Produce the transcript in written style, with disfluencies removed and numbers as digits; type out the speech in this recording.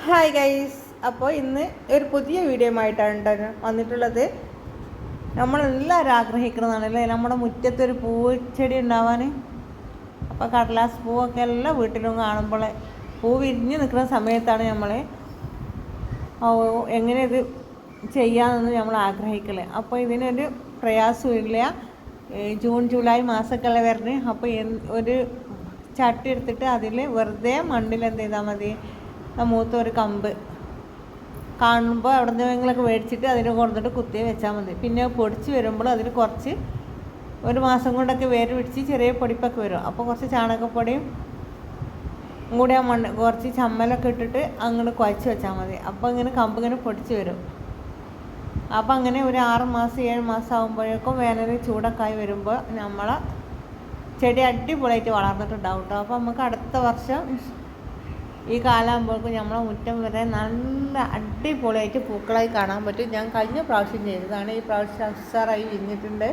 Hi guys, അപ്പോൾ ഇന്ന് ഒരു പുതിയ വീഡിയോ ആയിട്ടാണ് വന്നിട്ടുള്ളത്. നമ്മളെല്ലാവരും ആഗ്രഹിക്കുന്നതാണല്ലേ നമ്മുടെ മുറ്റത്തൊരു പൂച്ചെടി ഉണ്ടാവാൻ. അപ്പോൾ കടലാസ് പൂവൊക്കെ എല്ലാ വീട്ടിലും കാണുമ്പോൾ പൂ വിരിഞ്ഞ് നിൽക്കുന്ന സമയത്താണ് നമ്മൾ എങ്ങനെ ഇത് ചെയ്യാമെന്ന് നമ്മൾ ആഗ്രഹിക്കല്. അപ്പോൾ ഇതിനൊരു പ്രയാസമില്ല. ജൂൺ ജൂലൈ മാസമൊക്കെ വരുന്നത്. അപ്പോൾ ഒരു ചട്ടി എടുത്തിട്ട് അതിൽ വെറുതെ മണ്ണിൽ എന്ത് ചെയ്താൽ മതി, മൂത്തൊരു കമ്പ് കാണുമ്പോൾ അവിടെ നിന്നെങ്കിലൊക്കെ മേടിച്ചിട്ട് അതിനെ കൊണ്ടിട്ട് കുത്തി വെച്ചാൽ മതി. പിന്നെ പൊടിച്ച് വരുമ്പോൾ അതിൽ കുറച്ച് ഒരു മാസം കൊണ്ടൊക്കെ വേര് പിടിച്ച് ചെറിയ പൊടിപ്പൊക്കെ വരും. അപ്പോൾ കുറച്ച് ചാണകപ്പൊടിയും കൂടി ആ മണ്ണ് കുറച്ച് ചമ്മലൊക്കെ ഇട്ടിട്ട് അങ്ങോട്ട് കുഴച്ച് വെച്ചാൽ മതി. അപ്പോൾ ഇങ്ങനെ കമ്പ് ഇങ്ങനെ പൊടിച്ച് വരും. അപ്പോൾ അങ്ങനെ ഒരു 6 മാസം 7 മാസം ആകുമ്പോഴേക്കും വേനൽ ചൂടൊക്കെ ആയി വരുമ്പോൾ നമ്മളെ ചെടി അടിപൊളിയായിട്ട് വളർന്നിട്ടുണ്ടാവും കേട്ടോ. അപ്പോൾ നമുക്ക് അടുത്ത വർഷം ഈ കാലമാകുമ്പോഴേക്കും നമ്മളെ മുറ്റം വരെ നല്ല അടിപൊളിയായിട്ട് പൂക്കളായി കാണാൻ പറ്റും. ഞാൻ കഴിഞ്ഞ പ്രാവശ്യം ചെയ്തതാണ്. ഈ പ്രാവശ്യം ഉഷാറായി വിരിഞ്ഞിട്ടുണ്ട്.